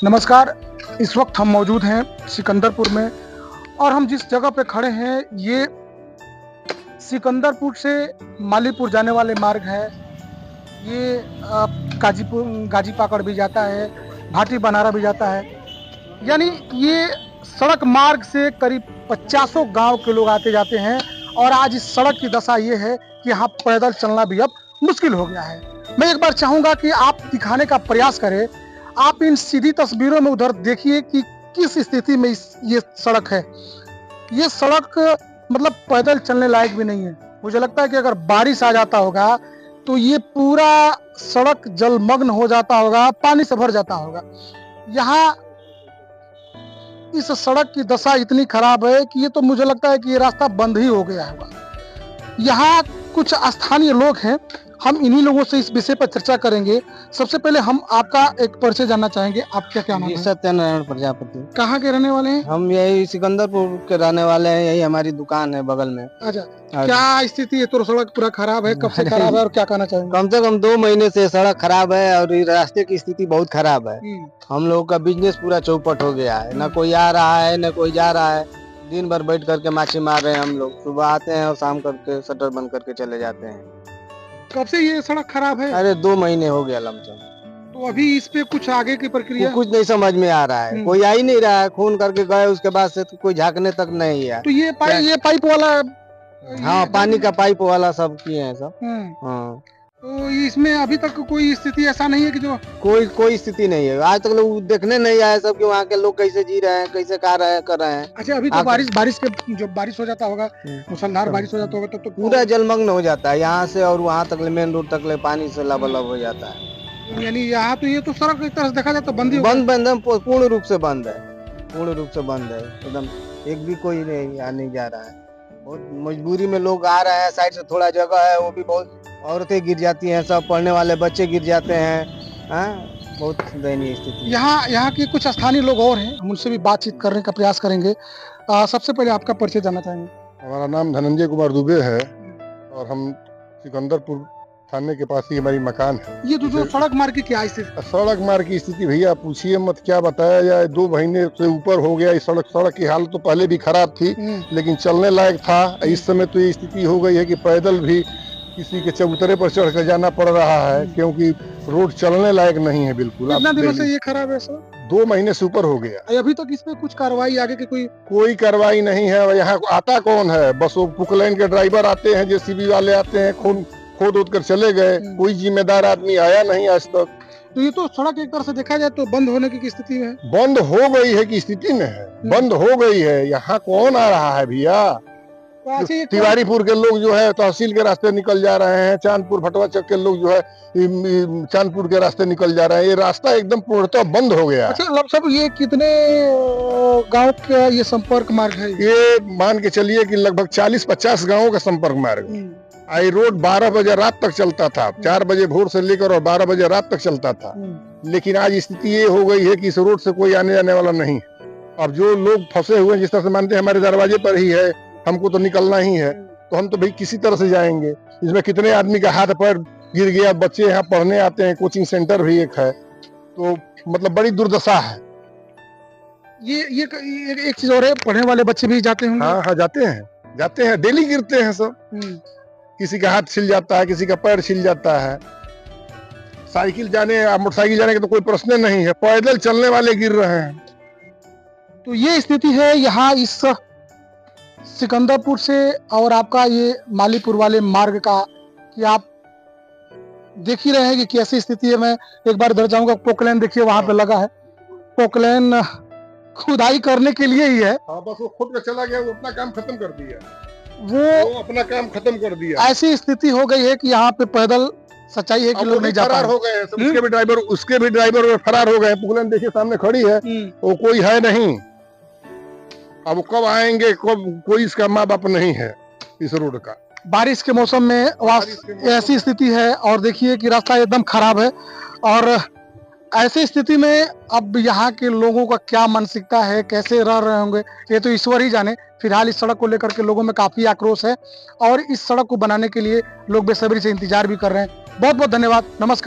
नमस्कार। इस वक्त हम मौजूद हैं सिकंदरपुर में और हम जिस जगह पे खड़े हैं ये सिकंदरपुर से मालीपुर जाने वाले मार्ग है। ये गाजी पाकड़ भी जाता है, भाटी बनारा भी जाता है। यानी ये सड़क मार्ग से करीब 50 गांव के लोग आते जाते हैं और आज इस सड़क की दशा ये है कि यहाँ पैदल चलना भी अब मुश्किल हो गया है। मैं एक बार चाहूँगा कि आप दिखाने का प्रयास करें। आप इन सीधी तस्वीरों में उधर देखिए कि किस स्थिति में ये सड़क है। ये सड़क मतलब पैदल चलने लायक भी नहीं है। मुझे लगता है कि अगर बारिश आ जाता होगा तो ये पूरा सड़क जलमग्न हो जाता होगा, पानी से भर जाता होगा। यहाँ इस सड़क की दशा इतनी खराब है कि ये तो मुझे लगता है कि ये रास्ता बंद ही हो गया होगा। यहाँ कुछ स्थानीय लोग हैं, हम इन्हीं लोगों से इस विषय पर चर्चा करेंगे। सबसे पहले हम आपका एक परिचय जानना चाहेंगे। आप क्या नाम है? सत्यनारायण प्रजापति। कहाँ के रहने वाले हैं? हम यही सिकंदरपुर के रहने वाले हैं, यही हमारी दुकान है बगल में। अच्छा, क्या स्थिति है? तो सड़क पूरा खराब है, कब से खराब है और क्या कहना चाहेंगे? कम से कम 2 महीने से सड़क खराब है और रास्ते की स्थिति बहुत खराब है। हम लोगों का बिजनेस पूरा चौपट हो गया है, न कोई आ रहा है न कोई जा रहा है। दिन भर बैठ करके माछी मार रहे हैं हम लोग। सुबह आते हैं और शाम करके शटर बंद करके चले जाते हैं। कब से ये सड़क खराब है? अरे 2 महीने हो गया लमसम। तो अभी इस पे कुछ आगे की प्रक्रिया? कुछ नहीं समझ में आ रहा है, कोई आ ही नहीं रहा है। खून करके गए उसके बाद से तो कोई झांकने तक नहीं है। तो ये पाइप वाला? हाँ, पानी का पाइप वाला सब किए हैं सब। हाँ, तो इसमें अभी तक कोई स्थिति ऐसा नहीं है कि जो कोई स्थिति नहीं है। आज तक लोग देखने नहीं आए सब कि वहाँ के लोग कैसे जी रहे हैं, कैसे खा रहे हैं, कर रहे हैं। अच्छा, अभी तो बारिश के जब बारिश हो जाता होगा, मूसलाधार बारिश हो जाता होगा तब तो पूरा जलमग्न हो जाता है। यहाँ से और वहाँ तक मेन रोड तक पानी से लबालब हो जाता है। यानी यहाँ तो ये तो सड़क एक तरह से देखा जाए तो बंद पूर्ण रूप से बंद है। पूर्ण रूप से बंद है एकदम। एक भी कोई नहीं जा रहा है। बहुत मजबूरी में लोग आ रहे हैं। साइड से थोड़ा जगह है, वो भी बहुत औरतें गिर जाती हैं, सब पढ़ने वाले बच्चे गिर जाते हैं। बहुत दयनीय स्थिति। यहाँ के कुछ स्थानीय लोग और हैं, हम उनसे भी बातचीत करने का प्रयास करेंगे। सबसे पहले आपका परिचय जानना चाहेंगे। हमारा नाम धनंजय कुमार दुबे है और हम सिकंदरपुर थाने के पास ही हमारी मकान है। ये जो सड़क मार्ग की क्या स्थिति? सड़क मार्ग की स्थिति भैया पूछिए मत, क्या बताया जाए। 2 महीने से ऊपर हो गया। इस सड़क की हालत तो पहले भी खराब थी लेकिन चलने लायक था। इस समय तो ये स्थिति हो गई है कि पैदल भी किसी के चबूतरे पर चढ़ कर जाना पड़ रहा है क्योंकि रोड चलने लायक नहीं है बिल्कुल। कितना दिनों से ये खराब है सर? 2 महीने से ऊपर हो गया। अभी तक इस पे कुछ कार्रवाई आगे की कोई कार्रवाई नहीं है। यहाँ आता कौन है? बस वो पुकलैन के ड्राइवर आते हैं, जेसीबी वाले आते हैं, खोद कर चले गए। कोई जिम्मेदार आदमी आया नहीं आज तक। तो ये तो सड़क एक तरह से देखा जाए तो बंद होने की स्थिति में है। बंद हो गई है की स्थिति में है, बंद हो गई है। यहाँ कौन आ रहा है भैया? तिवारीपुर के लोग जो है तहसील के रास्ते निकल जा रहे हैं। चांदपुर भटवा चक के लोग जो है चांदपुर के रास्ते निकल जा रहे हैं। ये रास्ता एकदम पूर्णतः बंद हो गया। अच्छा, सब ये कितने गांव का ये संपर्क मार्ग है? ये मान के चलिए कि लगभग 40-50 गाँवों का संपर्क मार्ग। आई रोड 12 बजे रात तक चलता था। 4 बजे भोर से लेकर और 12 बजे रात तक चलता था। लेकिन आज स्थिति ये हो गई है कि इस रोड से कोई आने जाने वाला नहीं। अब जो लोग फंसे हुए जिस तरह से मानते हैं हमारे दरवाजे पर ही है, हमको तो निकलना ही है, तो हम तो भाई किसी तरह से जाएंगे। इसमें कितने आदमी का हाथ पैर गिर गया। बच्चे यहाँ पढ़ने आते हैं, कोचिंग सेंटर भी एक है, तो मतलब बड़ी दुर्दशा है। ये एक चीज और है, पढ़ने वाले बच्चे भी जाते होंगे? हाँ, जाते हैं डेली गिरते हैं सब। किसी का हाथ छिल जाता है, किसी का पैर छिल जाता है। साइकिल जाने मोटरसाइकिल जाने का तो कोई प्रश्न नहीं है, पैदल चलने वाले गिर रहे हैं। तो ये स्थिति है यहाँ इस सिकंदरपुर से और आपका ये मालीपुर वाले मार्ग का, कि आप देख ही रहे हैं कि कैसी स्थिति है। मैं एक बार इधर जाऊंगा। पोकलैन देखिए वहां पे लगा है। पोकलैन खुदाई करने के लिए ही है। हाँ, बस वो खुद का चला गया, वो अपना काम खत्म कर दिया। वो अपना काम खत्म कर दिया। ऐसी स्थिति हो गई है कि यहाँ पे पैदल सच्चाई है कि लोग नहीं जा पा रहे। हो गए। उसके भी ड्राइवर फरार हो गए। पुकलैन देखिए सामने खड़ी है, वो कोई है नहीं। अब कब आएंगे, कब कोई इसका माँ बाप नहीं है इस रोड का। बारिश के मौसम में ऐसी स्थिति है और देखिए कि रास्ता एकदम खराब है। और ऐसी स्थिति में अब यहाँ के लोगों का क्या मानसिकता है, कैसे रह रहे होंगे, ये तो ईश्वर ही जाने। फिलहाल इस सड़क को लेकर के लोगों में काफी आक्रोश है और इस सड़क को बनाने के लिए लोग बेसब्री से इंतजार भी कर रहे हैं। बहुत बहुत धन्यवाद। नमस्कार।